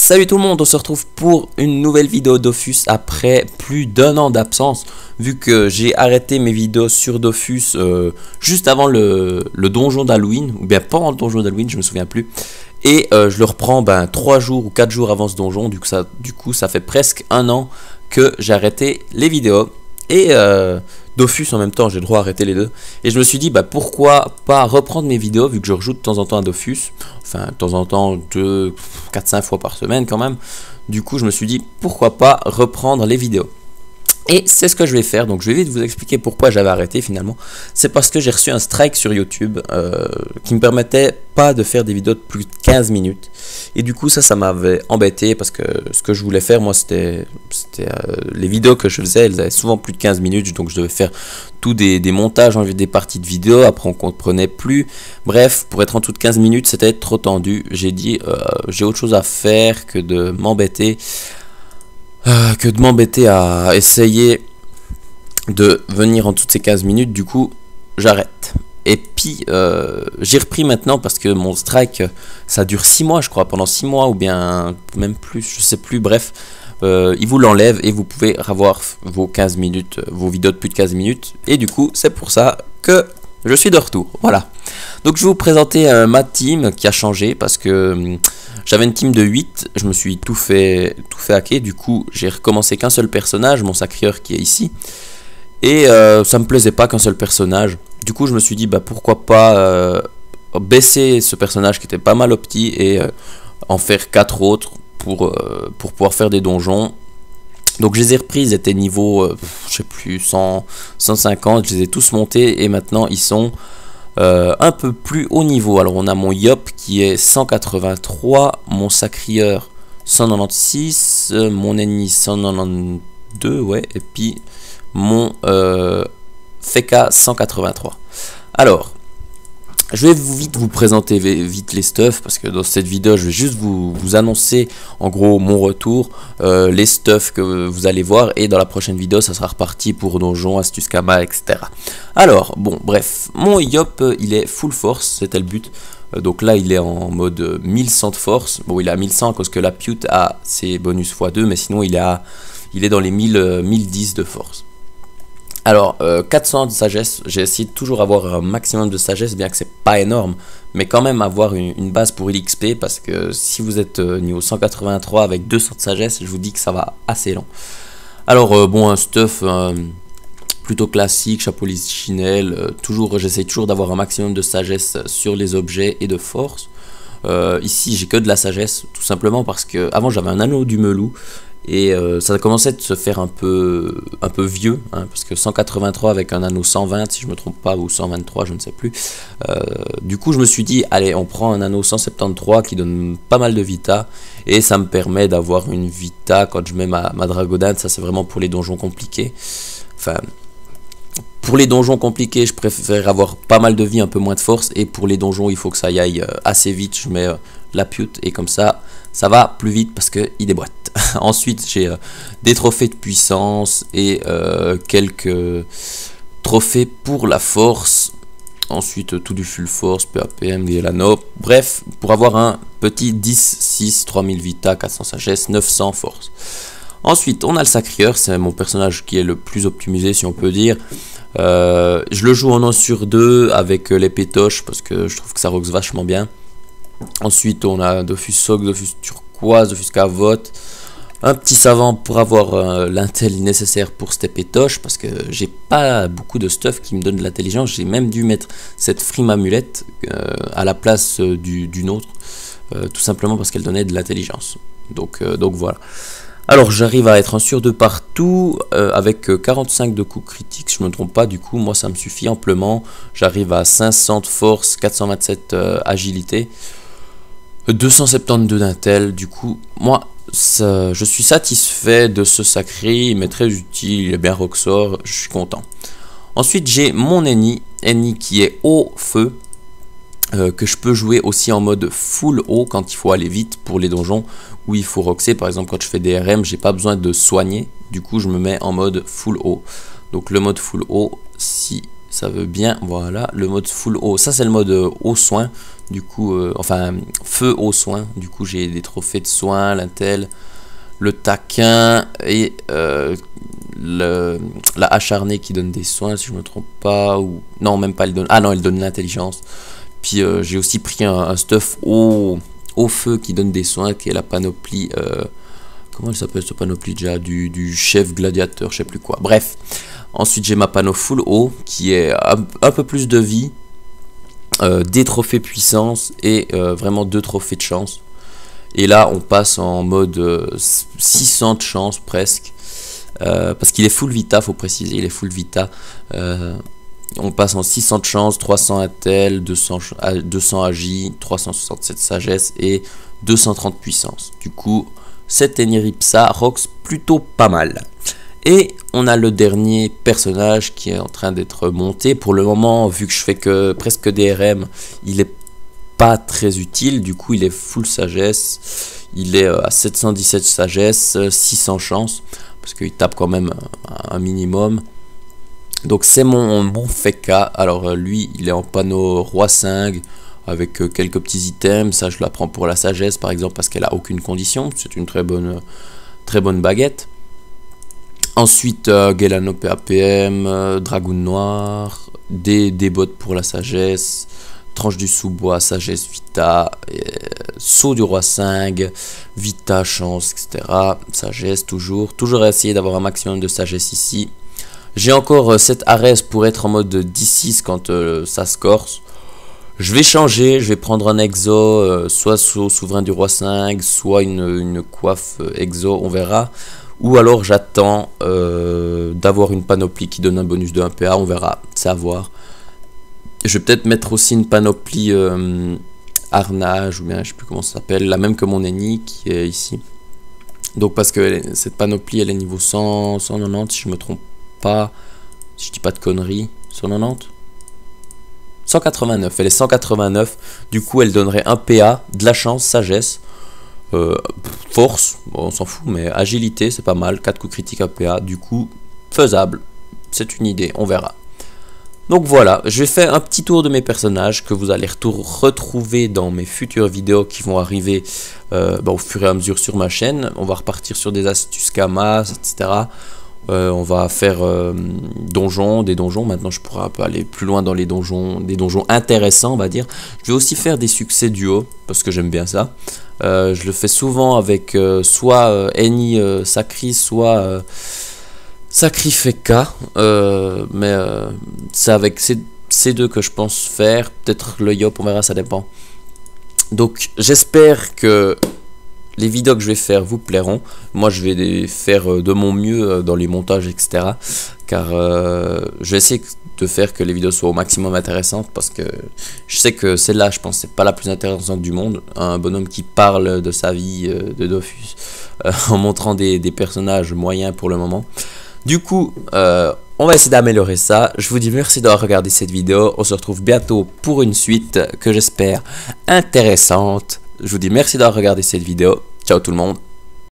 Salut tout le monde, on se retrouve pour une nouvelle vidéo Dofus après plus d'un an d'absence, vu que j'ai arrêté mes vidéos sur Dofus juste avant le donjon d'Halloween, ou bien pendant le donjon d'Halloween, je me souviens plus, et je le reprends 3 jours ou 4 jours avant ce donjon, du coup ça fait presque un an que j'ai arrêté les vidéos, et Dofus en même temps, j'ai le droit d'arrêter les deux, et je me suis dit pourquoi pas reprendre mes vidéos, vu que je rejoue de temps en temps à Dofus, enfin de temps en temps 4-5 fois par semaine quand même. Du coup je me suis dit pourquoi pas reprendre les vidéos. Et c'est ce que je vais faire, donc je vais vite vous expliquer pourquoi j'avais arrêté finalement. C'est parce que j'ai reçu un strike sur YouTube qui me permettait pas de faire des vidéos de plus de 15 minutes. Et du coup ça m'avait embêté parce que ce que je voulais faire moi c'était les vidéos que je faisais, elles avaient souvent plus de 15 minutes, donc je devais faire tout des montages, enlever des parties de vidéos, après on comprenait plus. Bref, pour être en tout de 15 minutes c'était trop tendu. J'ai dit j'ai autre chose à faire que de m'embêter. À essayer de venir en toutes ces 15 minutes, du coup j'arrête. Et puis j'ai repris maintenant parce que mon strike ça dure 6 mois je crois, pendant 6 mois ou bien même plus, je sais plus, bref. Il vous l'enlève et vous pouvez avoir vos 15 minutes, vos vidéos de plus de 15 minutes. Et du coup c'est pour ça que je suis de retour, voilà. Donc je vais vous présenter ma team qui a changé parce que j'avais une team de 8, je me suis tout fait hacker, du coup j'ai recommencé qu'un seul personnage, mon sacrieur qui est ici. Et ça me plaisait pas qu'un seul personnage, du coup je me suis dit pourquoi pas baisser ce personnage qui était pas mal opti et en faire 4 autres pour pouvoir faire des donjons. Donc je les ai repris, ils étaient niveau, je sais plus, 100, 150, je les ai tous montés et maintenant ils sont un peu plus haut niveau. Alors on a mon Yop qui est 183, mon Sacrieur 196, mon ennemi 192, ouais, et puis mon Feka 183. Alors je vais vite vous présenter vite les stuffs parce que dans cette vidéo je vais juste vous annoncer en gros mon retour, les stuffs que vous allez voir, et dans la prochaine vidéo ça sera reparti pour donjon, astuce Kama, etc. Alors bon bref, mon Yop il est full force, c'était le but. Donc là il est en mode 1100 de force, bon il est à 1100 à cause que la Pute a ses bonus x2, mais sinon il est dans les 1010 de force. Alors 400 de sagesse, j'ai essayé de toujours avoir un maximum de sagesse, bien que c'est pas énorme, mais quand même avoir une base pour l'XP, parce que si vous êtes niveau 183 avec 200 de sagesse, je vous dis que ça va assez long. Alors bon, un stuff plutôt classique, chapeau lichinelle, j'essaie toujours d'avoir un maximum de sagesse sur les objets et de force. Ici j'ai que de la sagesse, tout simplement parce que avant j'avais un anneau du Melou. Et ça commençait de se faire un peu vieux, hein, parce que 183 avec un anneau 120, si je me trompe pas, ou 123, je ne sais plus. Du coup, je me suis dit, allez, on prend un anneau 173 qui donne pas mal de vita, et ça me permet d'avoir une vita quand je mets ma Dragodane. Ça, c'est vraiment pour les donjons compliqués. Enfin, pour les donjons compliqués, je préfère avoir pas mal de vie, un peu moins de force, et pour les donjons, il faut que ça y aille assez vite. Je mets la Pute, et comme ça va plus vite parce qu'il déboîte. Ensuite j'ai des trophées de puissance et quelques trophées pour la force. Ensuite tout du full force, PAPM, Lano. Bref, pour avoir un petit 10, 6, 3000 vita, 400 sagesse, 900 force. Ensuite on a le Sacrieur, c'est mon personnage qui est le plus optimisé si on peut dire. Je le joue en 1 sur 2 avec les pétoches parce que je trouve que ça roxe vachement bien. Ensuite on a Dofus Soc, Dofus Turquoise, Dofus Cavote, un petit savant pour avoir l'intel nécessaire pour cette pétoche, parce que j'ai pas beaucoup de stuff qui me donne de l'intelligence. J'ai même dû mettre cette frime amulette à la place d'une autre, tout simplement parce qu'elle donnait de l'intelligence. Donc voilà. Alors j'arrive à être en sur 2 partout, avec 45 de coups critiques, si je me trompe pas. Du coup moi ça me suffit amplement. J'arrive à 500 de force, 427 agilité, 272 d'intel. Du coup moi je suis satisfait de ce sacré, il m'est très utile, il est bien roxor, je suis content. Ensuite j'ai mon Eni qui est au feu, que je peux jouer aussi en mode full haut quand il faut aller vite pour les donjons où il faut roxer. Par exemple quand je fais des RM, j'ai pas besoin de soigner, du coup je me mets en mode full haut. Donc le mode full haut, si ça veut bien, voilà, le mode full eau. Ça c'est le mode eau soin, du coup, enfin feu eau soin. Du coup j'ai des trophées de soin, l'intel, le taquin et la acharnée qui donne des soins si je me trompe pas, ou non même pas, il donne, ah non, il donne l'intelligence. Puis j'ai aussi pris un stuff au feu qui donne des soins, qui est la panoplie, comment elle s'appelle cette panoplie déjà, du chef gladiateur, je sais plus quoi, bref. Ensuite j'ai ma panneau full eau qui est un peu plus de vie, des trophées puissance et vraiment 2 trophées de chance. Et là on passe en mode 600 de chance presque, parce qu'il est full vita, faut préciser, il est full vita. On passe en 600 de chance, 300 intel, 200 agi, 367 sagesse et 230 puissance. Du coup cette Eniripsa rocks plutôt pas mal. Et on a le dernier personnage qui est en train d'être monté. Pour le moment, vu que je fais que presque des RM, il est pas très utile. Du coup, il est full sagesse. Il est à 717 sagesse, 600 chance, parce qu'il tape quand même un minimum. Donc c'est mon bon Feka. Alors lui, il est en panneau roi 5 avec quelques petits items. Ça, je la prends pour la sagesse, par exemple, parce qu'elle a aucune condition. C'est une très bonne baguette. Ensuite, Gelano PAPM, Dragoon Noir, des bots pour la sagesse, Tranche du sous-bois, sagesse, vita, saut du roi 5, vita, chance, etc. Sagesse, toujours essayer d'avoir un maximum de sagesse ici. J'ai encore cette Ares pour être en mode 10-6 quand ça se corse. Je vais changer, je vais prendre un exo, soit souverain du roi 5, soit une coiffe exo, on verra. Ou alors j'attends d'avoir une panoplie qui donne un bonus de 1 PA, on verra, c'est à voir. Je vais peut-être mettre aussi une panoplie harnage, ou bien je sais plus comment ça s'appelle, la même que mon Eni qui est ici. Donc parce que cette panoplie elle est niveau 100, 190 si je me trompe pas, si je dis pas de conneries, 190 189, elle est 189, du coup elle donnerait 1 PA, de la chance, sagesse. Force, bon, on s'en fout, mais agilité c'est pas mal, 4 coups critiques APA, du coup faisable, c'est une idée, on verra. Donc voilà, je vais faire un petit tour de mes personnages que vous allez retrouver dans mes futures vidéos qui vont arriver au fur et à mesure sur ma chaîne. On va repartir sur des astuces Kamas, etc. On va faire des donjons. Maintenant je pourrais un peu aller plus loin dans les donjons, des donjons intéressants on va dire. Je vais aussi faire des succès duo parce que j'aime bien ça. Je le fais souvent avec soit Eni Sacri, soit Sacri Feka, mais c'est avec ces deux que je pense faire. Peut-être le Yop, on verra, ça dépend. Donc j'espère que les vidéos que je vais faire vous plairont. Moi je vais les faire de mon mieux dans les montages, etc. Car je vais essayer de faire que les vidéos soient au maximum intéressantes, parce que je sais que celle-là, je pense, c'est pas la plus intéressante du monde. Un bonhomme qui parle de sa vie de Dofus en montrant des personnages moyens pour le moment. Du coup, on va essayer d'améliorer ça. Je vous dis merci d'avoir regardé cette vidéo. On se retrouve bientôt pour une suite que j'espère intéressante. Je vous dis merci d'avoir regardé cette vidéo. Ciao tout le monde.